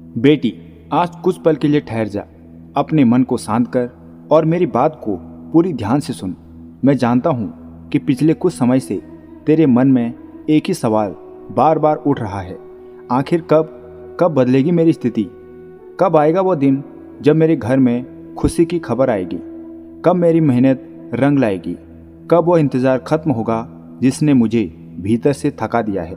बेटी, आज कुछ पल के लिए ठहर जा। अपने मन को शांत कर और मेरी बात को पूरी ध्यान से सुन। मैं जानता हूँ कि पिछले कुछ समय से तेरे मन में एक ही सवाल बार बार उठ रहा है। आखिर कब कब बदलेगी मेरी स्थिति? कब आएगा वो दिन जब मेरे घर में खुशी की खबर आएगी? कब मेरी मेहनत रंग लाएगी? कब वो इंतज़ार खत्म होगा जिसने मुझे भीतर से थका दिया है?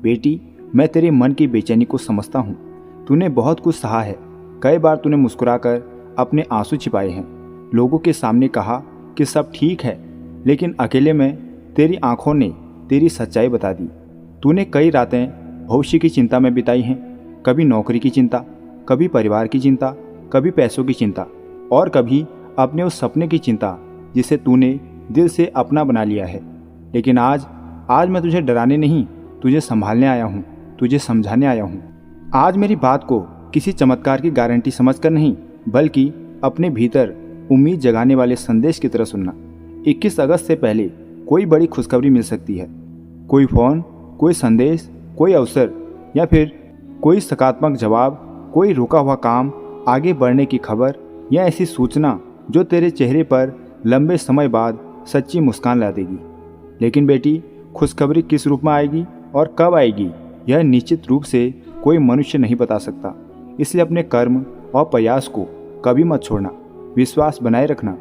बेटी, मैं तेरे मन की बेचैनी को समझता हूँ। तूने बहुत कुछ सहा है। कई बार तूने मुस्कुराकर अपने आंसू छिपाए हैं, लोगों के सामने कहा कि सब ठीक है, लेकिन अकेले में तेरी आंखों ने तेरी सच्चाई बता दी। तूने कई रातें भविष्य की चिंता में बिताई हैं, कभी नौकरी की चिंता, कभी परिवार की चिंता, कभी पैसों की चिंता और कभी अपने उस सपने की चिंता जिसे तूने दिल से अपना बना लिया है। लेकिन आज मैं तुझे डराने नहीं, तुझे संभालने आया हूँ, तुझे समझाने आया हूँ। आज मेरी बात को किसी चमत्कार की गारंटी समझकर नहीं, बल्कि अपने भीतर उम्मीद जगाने वाले संदेश की तरह सुनना। 21 अगस्त से पहले कोई बड़ी खुशखबरी मिल सकती है। कोई फ़ोन, कोई संदेश, कोई अवसर या फिर कोई सकारात्मक जवाब, कोई रुका हुआ काम, आगे बढ़ने की खबर या ऐसी सूचना जो तेरे चेहरे पर लंबे समय बाद सच्ची मुस्कान ला देगी। लेकिन बेटी, खुशखबरी किस रूप में आएगी और कब आएगी, यह निश्चित रूप से कोई मनुष्य नहीं बता सकता। इसलिए अपने कर्म और प्रयास को कभी मत छोड़ना, विश्वास बनाए रखना।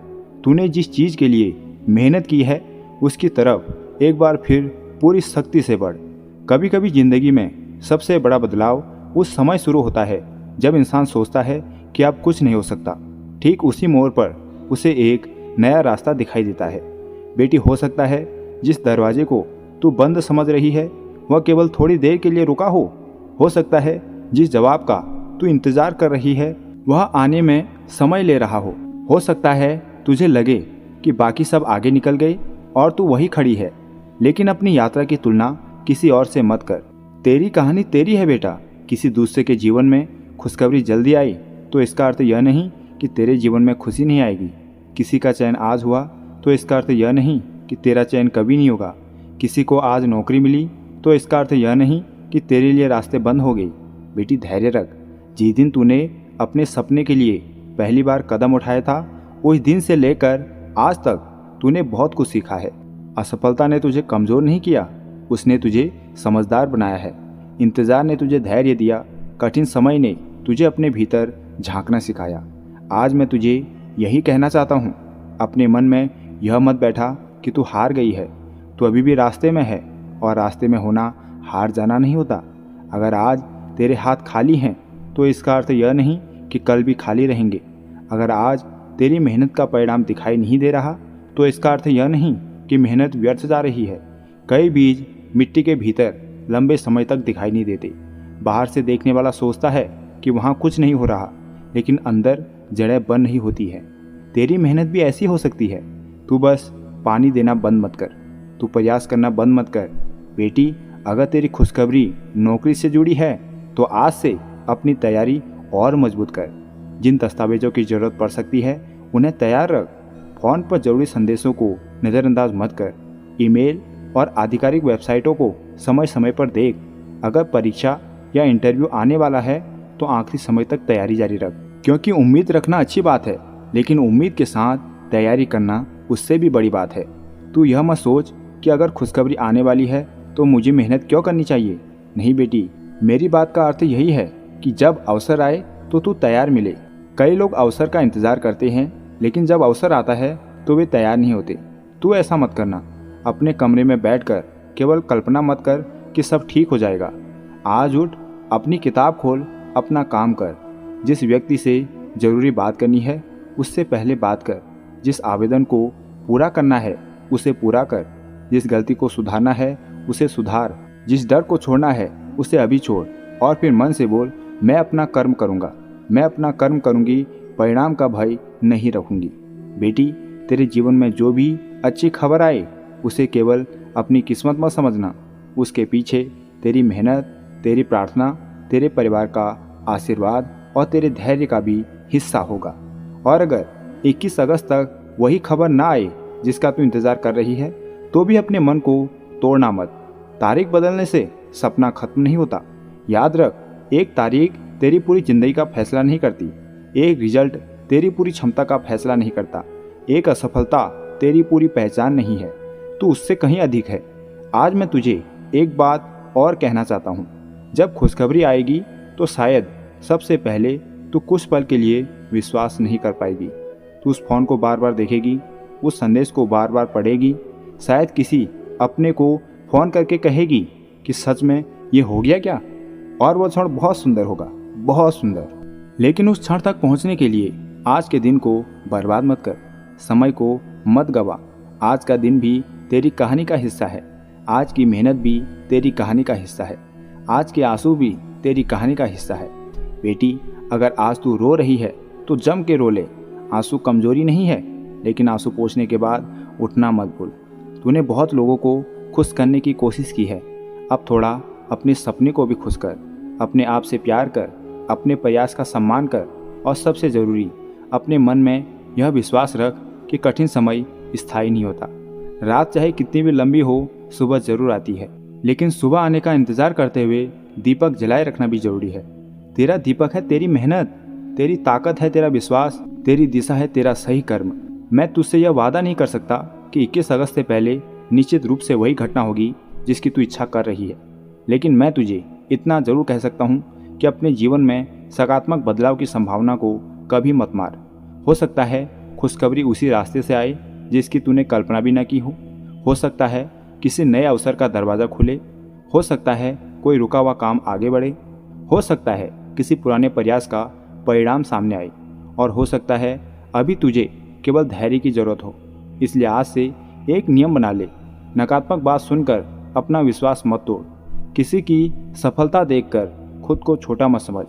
तूने जिस चीज़ के लिए मेहनत की है उसकी तरफ एक बार फिर पूरी शक्ति से बढ़। कभी कभी जिंदगी में सबसे बड़ा बदलाव उस समय शुरू होता है जब इंसान सोचता है कि अब कुछ नहीं हो सकता। ठीक उसी मोड़ पर उसे एक नया रास्ता दिखाई देता है। बेटी, हो सकता है जिस दरवाजे को तू बंद समझ रही है वह केवल थोड़ी देर के लिए रुका हो सकता है जिस जवाब का तू इंतजार कर रही है वह आने में समय ले रहा हो सकता है तुझे लगे कि बाकी सब आगे निकल गए और तू वही खड़ी है। लेकिन अपनी यात्रा की तुलना किसी और से मत कर। तेरी कहानी तेरी है बेटा। किसी दूसरे के जीवन में खुशखबरी जल्दी आई तो इसका अर्थ यह नहीं कि तेरे जीवन में खुशी नहीं आएगी। किसी का चयन आज हुआ तो इसका अर्थ यह नहीं कि तेरा चयन कभी नहीं होगा। किसी को आज नौकरी मिली तो इसका अर्थ यह नहीं कि तेरे लिए रास्ते बंद हो गए। बेटी, धैर्य रख। जिस दिन तूने अपने सपने के लिए पहली बार कदम उठाया था उस दिन से लेकर आज तक तूने बहुत कुछ सीखा है। असफलता ने तुझे कमज़ोर नहीं किया, उसने तुझे समझदार बनाया है। इंतज़ार ने तुझे धैर्य दिया, कठिन समय ने तुझे अपने भीतर झांकना सिखाया। आज मैं तुझे यही कहना चाहता हूँ, अपने मन में यह मत बैठा कि तू हार गई है। तू अभी भी रास्ते में है और रास्ते में होना हार जाना नहीं होता। अगर आज तेरे हाथ खाली हैं तो इसका अर्थ यह नहीं कि कल भी खाली रहेंगे। अगर आज तेरी मेहनत का परिणाम दिखाई नहीं दे रहा तो इसका अर्थ यह नहीं कि मेहनत व्यर्थ जा रही है। कई बीज मिट्टी के भीतर लंबे समय तक दिखाई नहीं देते। बाहर से देखने वाला सोचता है कि वहाँ कुछ नहीं हो रहा, लेकिन अंदर जड़ें बन रही होती है। तेरी मेहनत भी ऐसी हो सकती है। तू बस पानी देना बंद मत कर, तू प्रयास करना बंद मत कर। बेटी, अगर तेरी खुशखबरी नौकरी से जुड़ी है तो आज से अपनी तैयारी और मजबूत कर। जिन दस्तावेजों की ज़रूरत पड़ सकती है उन्हें तैयार रख। फ़ोन पर ज़रूरी संदेशों को नज़रअंदाज मत कर। ईमेल और आधिकारिक वेबसाइटों को समय समय पर देख। अगर परीक्षा या इंटरव्यू आने वाला है तो आखिरी समय तक तैयारी जारी रख। क्योंकि उम्मीद रखना अच्छी बात है, लेकिन उम्मीद के साथ तैयारी करना उससे भी बड़ी बात है। तू यह मत सोच कि अगर खुशखबरी आने वाली है तो मुझे मेहनत क्यों करनी चाहिए। नहीं बेटी, मेरी बात का अर्थ यही है कि जब अवसर आए तो तू तैयार मिले। कई लोग अवसर का इंतज़ार करते हैं, लेकिन जब अवसर आता है तो वे तैयार नहीं होते। तू ऐसा मत करना। अपने कमरे में बैठकर केवल कल्पना मत कर कि सब ठीक हो जाएगा। आज उठ, अपनी किताब खोल, अपना काम कर। जिस व्यक्ति से ज़रूरी बात करनी है उससे पहले बात कर। जिस आवेदन को पूरा करना है उसे पूरा कर। जिस गलती को सुधारना है उसे सुधार। जिस डर को छोड़ना है उसे अभी छोड़ और फिर मन से बोल, मैं अपना कर्म करूँगा, मैं अपना कर्म करूँगी, परिणाम का भय नहीं रखूँगी। बेटी, तेरे जीवन में जो भी अच्छी खबर आए उसे केवल अपनी किस्मत मत समझना। उसके पीछे तेरी मेहनत, तेरी प्रार्थना, तेरे परिवार का आशीर्वाद और तेरे धैर्य का भी हिस्सा होगा। और अगर 21 अगस्त तक वही खबर ना आए जिसका तू इंतज़ार कर रही है तो भी अपने मन को तोड़ना मत। तारीख बदलने से सपना खत्म नहीं होता। याद रख, एक तारीख तेरी पूरी जिंदगी का फैसला नहीं करती। एक रिजल्ट तेरी पूरी क्षमता का फैसला नहीं करता। एक असफलता तेरी पूरी पहचान नहीं है। तू उससे कहीं अधिक है। आज मैं तुझे एक बात और कहना चाहता हूँ। जब खुशखबरी आएगी तो शायद सबसे पहले तू कुछ पल के लिए विश्वास नहीं कर पाएगी। तू उस फोन को बार बार देखेगी, उस संदेश को बार बार पढ़ेगी, शायद किसी अपने को फ़ोन करके कहेगी कि सच में ये हो गया क्या। और वो क्षण बहुत सुंदर होगा, बहुत सुंदर। लेकिन उस क्षण तक पहुंचने के लिए आज के दिन को बर्बाद मत कर, समय को मत गवा। आज का दिन भी तेरी कहानी का हिस्सा है। आज की मेहनत भी तेरी कहानी का हिस्सा है। आज के आंसू भी तेरी कहानी का हिस्सा है। बेटी, अगर आज तू रो रही है तो जम के रो ले। आंसू कमजोरी नहीं है, लेकिन आंसू पोंछने के बाद उठना मत भूल। तूने बहुत लोगों को खुश करने की कोशिश की है। अब थोड़ा अपने सपने को भी खुश कर, अपने आप से प्यार कर, अपने प्रयास का सम्मान कर, और सबसे ज़रूरी अपने मन में यह विश्वास रख कि कठिन समय स्थायी नहीं होता। रात चाहे कितनी भी लंबी हो, सुबह जरूर आती है। लेकिन सुबह आने का इंतज़ार करते हुए दीपक जलाए रखना भी जरूरी है। तेरा दीपक है तेरी मेहनत, तेरी ताकत है तेरा विश्वास, तेरी दिशा है तेरा सही कर्म। मैं तुझसे यह वादा नहीं कर सकता कि 21 अगस्त से पहले निश्चित रूप से वही घटना होगी जिसकी तू इच्छा कर रही है, लेकिन मैं तुझे इतना जरूर कह सकता हूँ कि अपने जीवन में सकारात्मक बदलाव की संभावना को कभी मत मार। हो सकता है खुशखबरी उसी रास्ते से आए जिसकी तूने कल्पना भी न की हो सकता है किसी नए अवसर का दरवाज़ा खुले, हो सकता है कोई रुका हुआ काम आगे बढ़े, हो सकता है किसी पुराने प्रयास का परिणाम सामने आए, और हो सकता है अभी तुझे केवल धैर्य की ज़रूरत हो। इसलिए आज से एक नियम बना ले, नकारात्मक बात सुनकर अपना विश्वास मत तोड़। किसी की सफलता देखकर खुद को छोटा मत समझ।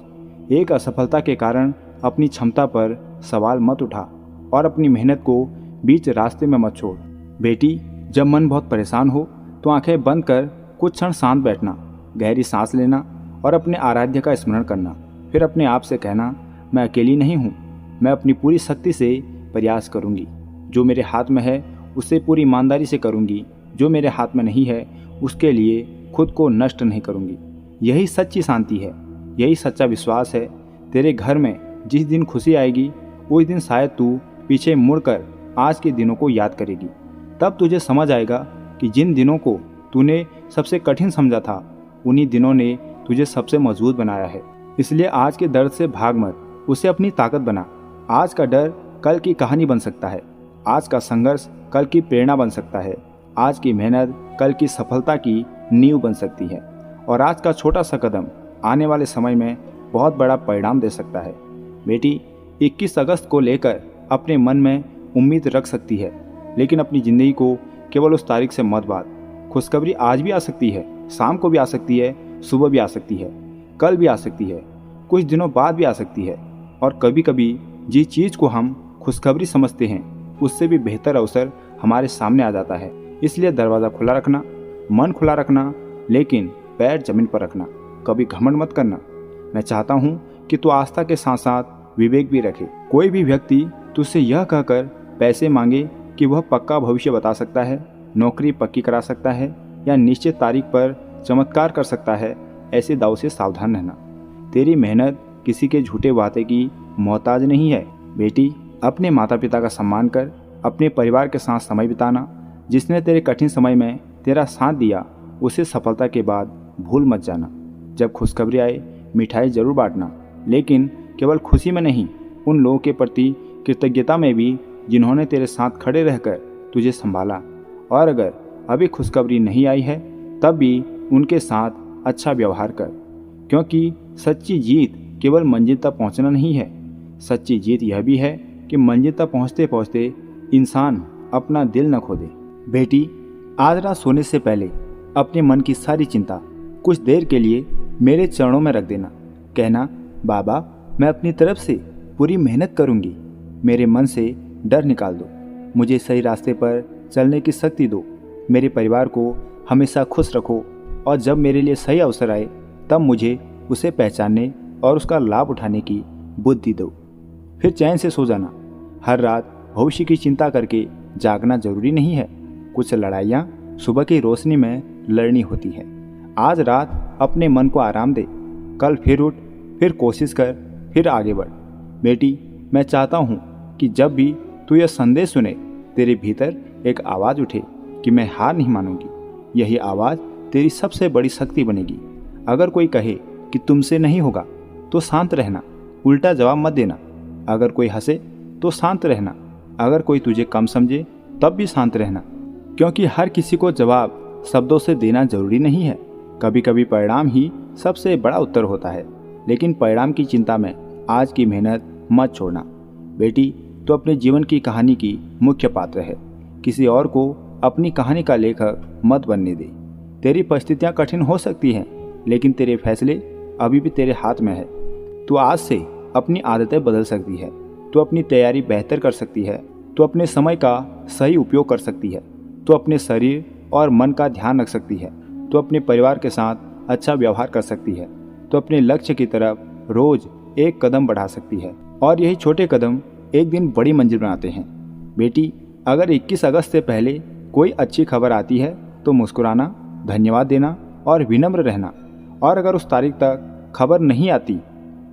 एक असफलता के कारण अपनी क्षमता पर सवाल मत उठा, और अपनी मेहनत को बीच रास्ते में मत छोड़। बेटी, जब मन बहुत परेशान हो तो आंखें बंद कर कुछ क्षण शांत बैठना, गहरी सांस लेना और अपने आराध्य का स्मरण करना। फिर अपने आप से कहना, मैं अकेली नहीं हूँ, मैं अपनी पूरी शक्ति से प्रयास करूँगी। जो मेरे हाथ में है उसे पूरी ईमानदारी से करूँगी, जो मेरे हाथ में नहीं है उसके लिए खुद को नष्ट नहीं करूँगी। यही सच्ची शांति है, यही सच्चा विश्वास है। तेरे घर में जिस दिन खुशी आएगी उस दिन शायद तू पीछे मुड़कर आज के दिनों को याद करेगी। तब तुझे समझ आएगा कि जिन दिनों को तूने सबसे कठिन समझा था, उन्हीं दिनों ने तुझे सबसे मजबूत बनाया है। इसलिए आज के दर्द से भाग मत, उसे अपनी ताकत बना। आज का डर कल की कहानी बन सकता है, आज का संघर्ष कल की प्रेरणा बन सकता है, आज की मेहनत कल की सफलता की नींव बन सकती है, और आज का छोटा सा कदम आने वाले समय में बहुत बड़ा परिणाम दे सकता है। बेटी, 21 अगस्त को लेकर अपने मन में उम्मीद रख सकती है, लेकिन अपनी ज़िंदगी को केवल उस तारीख से मत बांध। खुशखबरी आज भी आ सकती है, शाम को भी आ सकती है, सुबह भी आ सकती है, कल भी आ सकती है, कुछ दिनों बाद भी आ सकती है, और कभी कभी जिस चीज़ को हम खुशखबरी समझते हैं उससे भी बेहतर अवसर हमारे सामने आ जाता है। इसलिए दरवाज़ा खुला रखना, मन खुला रखना, लेकिन पैर जमीन पर रखना। कभी घमंड मत करना। मैं चाहता हूँ कि तू आस्था के साथ साथ विवेक भी रखे। कोई भी व्यक्ति तुझसे यह कहकर पैसे मांगे कि वह पक्का भविष्य बता सकता है, नौकरी पक्की करा सकता है, या निश्चित तारीख पर चमत्कार कर सकता है, ऐसे दाव से सावधान रहना। तेरी मेहनत किसी के झूठे वादे की मोहताज नहीं है। बेटी, अपने माता पिता का सम्मान कर, अपने परिवार के साथ समय बिताना। जिसने तेरे कठिन समय में तेरा साथ दिया उसे सफलता के बाद भूल मत जाना। जब खुशखबरी आए मिठाई जरूर बांटना, लेकिन केवल खुशी में नहीं, उन लोगों के प्रति कृतज्ञता में भी जिन्होंने तेरे साथ खड़े रहकर तुझे संभाला। और अगर अभी खुशखबरी नहीं आई है तब भी उनके साथ अच्छा व्यवहार कर, क्योंकि सच्ची जीत केवल मंजिल तक पहुंचना नहीं है, सच्ची जीत यह भी है कि मंजिल तक पहुंचते पहुंचते इंसान अपना दिल न खो दे। बेटी, आज रात सोने से पहले अपने मन की सारी चिंता कुछ देर के लिए मेरे चरणों में रख देना। कहना, बाबा, मैं अपनी तरफ से पूरी मेहनत करूंगी। मेरे मन से डर निकाल दो, मुझे सही रास्ते पर चलने की शक्ति दो, मेरे परिवार को हमेशा खुश रखो, और जब मेरे लिए सही अवसर आए तब मुझे उसे पहचानने और उसका लाभ उठाने की बुद्धि दो। फिर चैन से सो जाना। हर रात भविष्य की चिंता करके जागना जरूरी नहीं है। कुछ लड़ाइयाँ सुबह की रोशनी में लड़नी होती है। आज रात अपने मन को आराम दे, कल फिर उठ, फिर कोशिश कर, फिर आगे बढ़। बेटी, मैं चाहता हूँ कि जब भी तू यह संदेश सुने, तेरे भीतर एक आवाज़ उठे कि मैं हार नहीं मानूंगी। यही आवाज़ तेरी सबसे बड़ी शक्ति बनेगी। अगर कोई कहे कि तुमसे नहीं होगा तो शांत रहना, उल्टा जवाब मत देना। अगर कोई हंसे तो शांत रहना। अगर कोई तुझे कम समझे तब भी शांत रहना, क्योंकि हर किसी को जवाब शब्दों से देना जरूरी नहीं है। कभी कभी परिणाम ही सबसे बड़ा उत्तर होता है। लेकिन परिणाम की चिंता में आज की मेहनत मत छोड़ना। बेटी, तो अपने जीवन की कहानी की मुख्य पात्र है। किसी और को अपनी कहानी का लेखक मत बनने दे। तेरी परिस्थितियाँ कठिन हो सकती हैं, लेकिन तेरे फैसले अभी भी तेरे हाथ में है। तू आज से अपनी आदतें बदल सकती है। तू अपनी तैयारी बेहतर कर सकती है। तू अपने समय का सही उपयोग कर सकती है। तू अपने शरीर और मन का ध्यान रख सकती है। तू अपने परिवार के साथ अच्छा व्यवहार कर सकती है। तू अपने लक्ष्य की तरफ रोज एक कदम बढ़ा सकती है, और यही छोटे कदम एक दिन बड़ी मंजिल बनाते हैं। बेटी, अगर 21 अगस्त से पहले कोई अच्छी खबर आती है तो मुस्कुराना, धन्यवाद देना और विनम्र रहना। और अगर उस तारीख तक खबर नहीं आती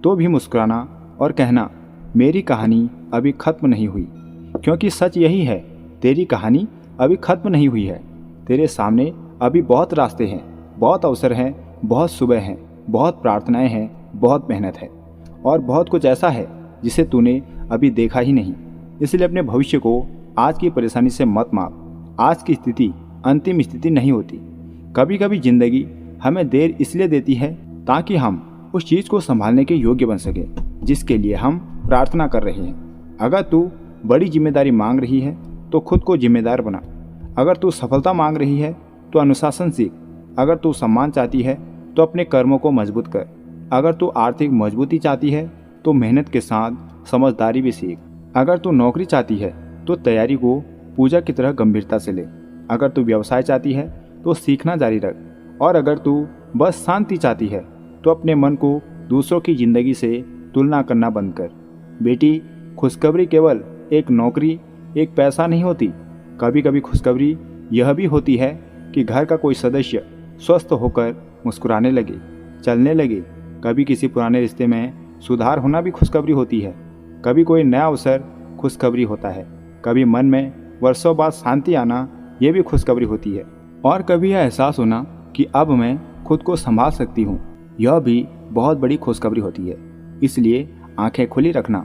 तो भी मुस्कुराना और कहना, मेरी कहानी अभी खत्म नहीं हुई। क्योंकि सच यही है, तेरी कहानी अभी खत्म नहीं हुई है। तेरे सामने अभी बहुत रास्ते हैं, बहुत अवसर हैं, बहुत सुबह हैं, बहुत प्रार्थनाएं हैं, बहुत मेहनत है, और बहुत कुछ ऐसा है जिसे तूने अभी देखा ही नहीं। इसलिए अपने भविष्य को आज की परेशानी से मत माप। आज की स्थिति अंतिम स्थिति नहीं होती। कभी कभी जिंदगी हमें देर इसलिए देती है ताकि हम उस चीज़ को संभालने के योग्य बन सके जिसके लिए हम प्रार्थना कर रहे हैं। अगर तू बड़ी जिम्मेदारी मांग रही है तो खुद को जिम्मेदार बना। अगर तू सफलता मांग रही है तो अनुशासन सीख। अगर तू सम्मान चाहती है तो अपने कर्मों को मजबूत कर। अगर तू आर्थिक मजबूती चाहती है तो मेहनत के साथ समझदारी भी सीख। अगर तू नौकरी चाहती है तो तैयारी को पूजा की तरह गंभीरता से ले। अगर तू व्यवसाय चाहती है तो सीखना जारी रख। और अगर तू बस शांति चाहती है तो अपने मन को दूसरों की जिंदगी से तुलना करना बंद कर। बेटी, खुशखबरी केवल एक नौकरी, एक पैसा नहीं होती। कभी कभी खुशखबरी यह भी होती है कि घर का कोई सदस्य स्वस्थ होकर मुस्कुराने लगे, चलने लगे। कभी किसी पुराने रिश्ते में सुधार होना भी खुशखबरी होती है। कभी कोई नया अवसर खुशखबरी होता है। कभी मन में वर्षों बाद शांति आना, ये भी खुशखबरी होती है। और कभी यह एहसास होना कि अब मैं खुद को संभाल सकती हूँ, यह भी बहुत बड़ी खुशखबरी होती है। इसलिए आंखें खुली रखना।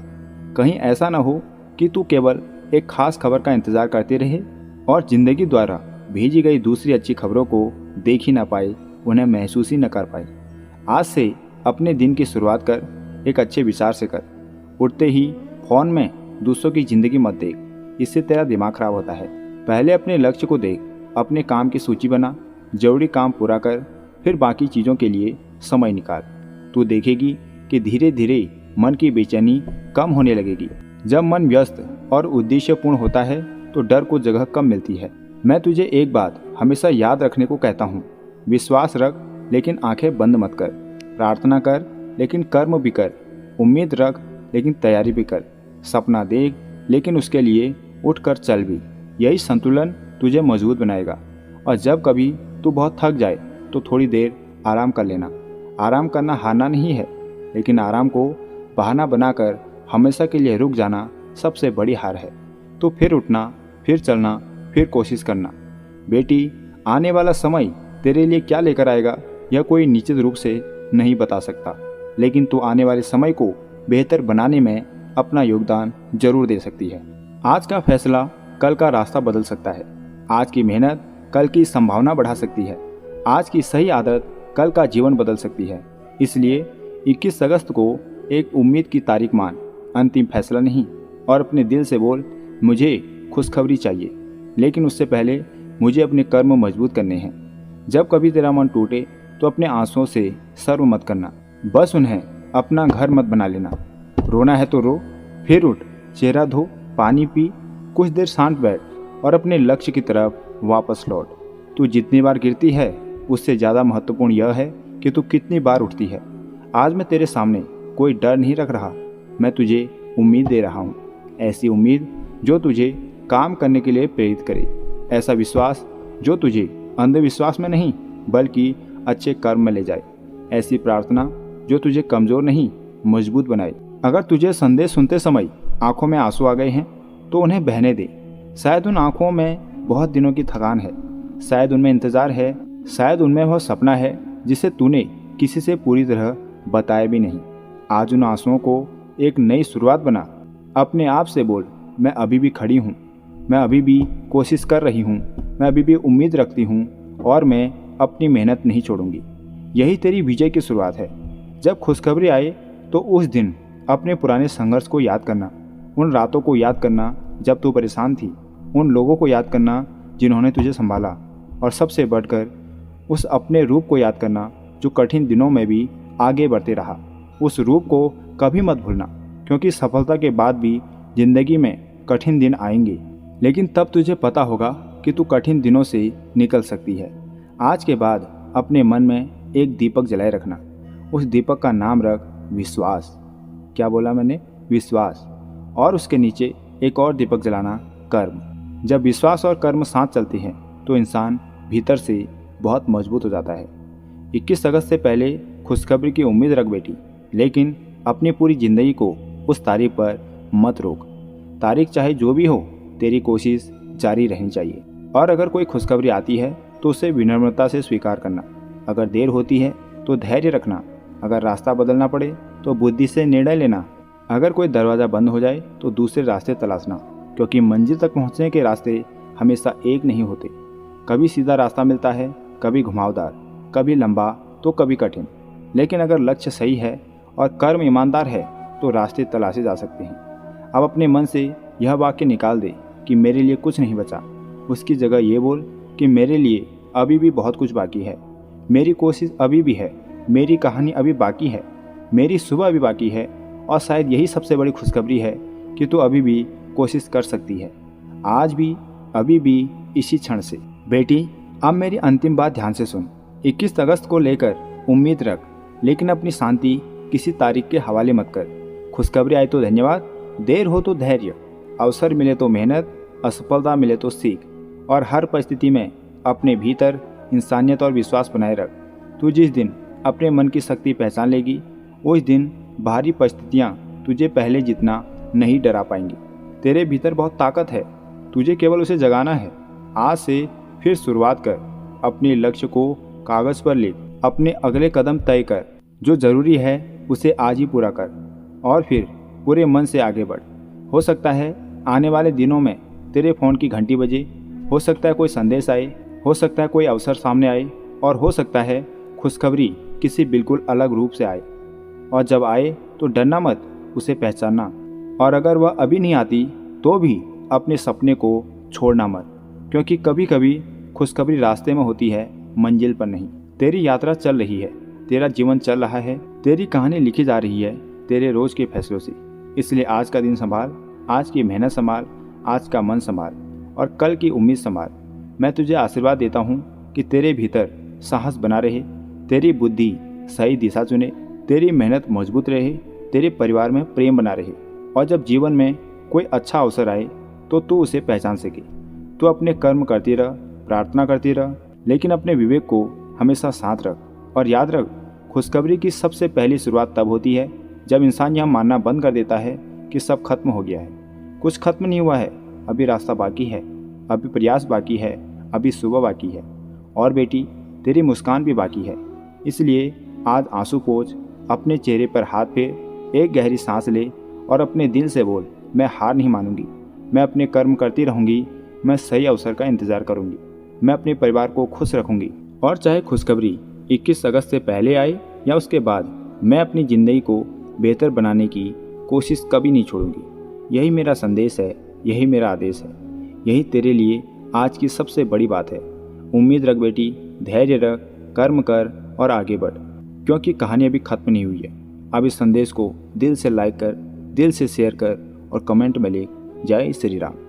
कहीं ऐसा न हो कि तू केवल एक खास खबर का इंतजार करते रहे और जिंदगी द्वारा भेजी गई दूसरी अच्छी खबरों को देख ही ना पाए, उन्हें महसूस ही न कर पाए। आज से अपने दिन की शुरुआत कर एक अच्छे विचार से कर। उठते ही फ़ोन में दूसरों की ज़िंदगी मत देख, इससे तेरा दिमाग खराब होता है। पहले अपने लक्ष्य को देख, अपने काम की सूची बना, जरूरी काम पूरा कर, फिर बाकी चीज़ों के लिए समय निकाल। तू देखेगी कि धीरे धीरे मन की बेचैनी कम होने लगेगी। जब मन व्यस्त और उद्देश्यपूर्ण होता है तो डर को जगह कम मिलती है। मैं तुझे एक बात हमेशा याद रखने को कहता हूँ, विश्वास रख लेकिन आंखें बंद मत कर। प्रार्थना कर लेकिन कर्म भी कर। उम्मीद रख लेकिन तैयारी भी कर। सपना देख लेकिन उसके लिए उठकर चल भी। यही संतुलन तुझे मजबूत बनाएगा। और जब कभी तू बहुत थक जाए तो थोड़ी देर आराम कर लेना। आराम करना हारना नहीं है, लेकिन आराम को बहाना बनाकर हमेशा के लिए रुक जाना सबसे बड़ी हार है। तो फिर उठना, फिर चलना, फिर कोशिश करना। बेटी, आने वाला समय तेरे लिए क्या लेकर आएगा यह कोई निश्चित रूप से नहीं बता सकता, लेकिन तू आने वाले समय को बेहतर बनाने में अपना योगदान जरूर दे सकती है। आज का फैसला कल का रास्ता बदल सकता है। आज की मेहनत कल की संभावना बढ़ा सकती है। आज की सही आदत कल का जीवन बदल सकती है। इसलिए 21 अगस्त को एक उम्मीद की तारीख मान, अंतिम फैसला नहीं। और अपने दिल से बोल, मुझे खुशखबरी चाहिए, लेकिन उससे पहले मुझे अपने कर्म मजबूत करने हैं। जब कभी तेरा मन टूटे तो अपने आंसुओं से सर्व मत करना, बस उन्हें अपना घर मत बना लेना। रोना है तो रो, फिर उठ, चेहरा धो, पानी पी, कुछ देर शांत बैठ और अपने लक्ष्य की तरफ वापस लौट। तू जितनी बार गिरती है उससे ज़्यादा महत्वपूर्ण यह है कि तू कितनी बार उठती है। आज मैं तेरे सामने कोई डर नहीं रख रहा, मैं तुझे उम्मीद दे रहा हूँ। ऐसी उम्मीद जो तुझे काम करने के लिए प्रेरित करे। ऐसा विश्वास जो तुझे अंधविश्वास में नहीं बल्कि अच्छे कर्म में ले जाए। ऐसी प्रार्थना जो तुझे कमज़ोर नहीं मजबूत बनाए। अगर तुझे संदेश सुनते समय आंखों में आंसू आ गए हैं तो उन्हें बहने दे। शायद उन आंखों में बहुत दिनों की थकान है, शायद उनमें इंतज़ार है, शायद उनमें वह सपना है जिसे तूने किसी से पूरी तरह बताया भी नहीं। आज उन आंसुओं को एक नई शुरुआत बना। अपने आप से बोल, मैं अभी भी खड़ी हूँ, मैं अभी भी कोशिश कर रही हूँ, मैं अभी भी उम्मीद रखती हूँ और मैं अपनी मेहनत नहीं छोड़ूंगी। यही तेरी विजय की शुरुआत है। जब खुशखबरी आए तो उस दिन अपने पुराने संघर्ष को याद करना, उन रातों को याद करना जब तू परेशान थी, उन लोगों को याद करना जिन्होंने तुझे संभाला, और सबसे बढ़कर उस अपने रूप को याद करना जो कठिन दिनों में भी आगे बढ़ते रहा। उस रूप को कभी मत भूलना, क्योंकि सफलता के बाद भी जिंदगी में कठिन दिन आएंगे, लेकिन तब तुझे पता होगा कि तू कठिन दिनों से निकल सकती है। आज के बाद अपने मन में एक दीपक जलाए रखना। उस दीपक का नाम रख विश्वास। क्या बोला मैंने? विश्वास। और उसके नीचे एक और दीपक जलाना, कर्म। जब विश्वास और कर्म साथ चलते हैं तो इंसान भीतर से बहुत मजबूत हो जाता है। 21 अगस्त से पहले खुशखबरी की उम्मीद रख बेटी, लेकिन अपनी पूरी जिंदगी को उस तारीख पर मत रोक। तारीख चाहे जो भी हो, तेरी कोशिश जारी रहनी चाहिए। और अगर कोई खुशखबरी आती है तो उसे विनम्रता से स्वीकार करना। अगर देर होती है तो धैर्य रखना। अगर रास्ता बदलना पड़े तो बुद्धि से निर्णय लेना। अगर कोई दरवाज़ा बंद हो जाए तो दूसरे रास्ते तलाशना, क्योंकि मंजिल तक पहुंचने के रास्ते हमेशा एक नहीं होते। कभी सीधा रास्ता मिलता है, कभी घुमावदार, कभी लंबा तो कभी कठिन। लेकिन अगर लक्ष्य सही है और कर्म ईमानदार है तो रास्ते तलाशे जा सकते हैं। अब अपने मन से यह वाक्य निकाल दे कि मेरे लिए कुछ नहीं बचा। उसकी जगह ये बोल कि मेरे लिए अभी भी बहुत कुछ बाकी है, मेरी कोशिश अभी भी है, मेरी कहानी अभी बाकी है, मेरी सुबह अभी बाकी है। और शायद यही सबसे बड़ी खुशखबरी है कि तू अभी भी कोशिश कर सकती है, आज भी, अभी भी, इसी क्षण से। बेटी, अब मेरी अंतिम बात ध्यान से सुन। 21 अगस्त को लेकर उम्मीद रख, लेकिन अपनी शांति किसी तारीख के हवाले मत कर। खुशखबरी आए तो धन्यवाद, देर हो तो धैर्य, अवसर मिले तो मेहनत, असफलता मिले तो सीख, और हर परिस्थिति में अपने भीतर इंसानियत और विश्वास बनाए रख। तू जिस दिन अपने मन की शक्ति पहचान लेगी, उस दिन बाहरी परिस्थितियाँ तुझे पहले जितना नहीं डरा पाएंगी। तेरे भीतर बहुत ताकत है, तुझे केवल उसे जगाना है। आज से फिर शुरुआत कर, अपने लक्ष्य को कागज़ पर लिख, अपने अगले कदम तय कर, जो ज़रूरी है उसे आज ही पूरा कर, और फिर पूरे मन से आगे बढ़। हो सकता है आने वाले दिनों में तेरे फ़ोन की घंटी बजे, हो सकता है कोई संदेश आए, हो सकता है कोई अवसर सामने आए, और हो सकता है खुशखबरी किसी बिल्कुल अलग रूप से आए। और जब आए तो डरना मत, उसे पहचानना। और अगर वह अभी नहीं आती तो भी अपने सपने को छोड़ना मत, क्योंकि कभी कभी खुशखबरी रास्ते में होती है, मंजिल पर नहीं। तेरी यात्रा चल रही है, तेरा जीवन चल रहा है, तेरी कहानी लिखी जा रही है तेरे रोज के फैसलों से। इसलिए आज का दिन संभाल, आज की मेहनत संभाल, आज का मन संभाल, और कल की उम्मीद संभाल। मैं तुझे आशीर्वाद देता हूँ कि तेरे भीतर साहस बना रहे, तेरी बुद्धि सही दिशा चुने, तेरी मेहनत मजबूत रहे, तेरे परिवार में प्रेम बना रहे, और जब जीवन में कोई अच्छा अवसर आए तो तू उसे पहचान सके। तू अपने कर्म करती रह, प्रार्थना करती रह, लेकिन अपने विवेक को हमेशा साथ रख। और याद रख, खुशखबरी की सबसे पहली शुरुआत तब होती है जब इंसान यह मानना बंद कर देता है कि सब खत्म हो गया है। कुछ खत्म नहीं हुआ है, अभी रास्ता बाकी है, अभी प्रयास बाकी है, अभी सुबह बाकी है, और बेटी तेरी मुस्कान भी बाकी है। इसलिए आज आंसू पोंछ, अपने चेहरे पर हाथ फेर, एक गहरी सांस ले और अपने दिल से बोल, मैं हार नहीं मानूंगी, मैं अपने कर्म करती रहूंगी, मैं सही अवसर का इंतजार करूंगी, मैं अपने परिवार को खुश रखूंगी। और चाहे खुशखबरी 21 अगस्त से पहले आए या उसके बाद, मैं अपनी ज़िंदगी को बेहतर बनाने की कोशिश कभी नहीं छोड़ूंगी। यही मेरा संदेश है, यही मेरा आदेश है, यही तेरे लिए आज की सबसे बड़ी बात है। उम्मीद रख बेटी, धैर्य रख, कर्म कर और आगे बढ़, क्योंकि कहानी अभी खत्म नहीं हुई है। अब इस संदेश को दिल से लाइक कर, दिल से शेयर कर, और कमेंट में लिख, जय श्री राम।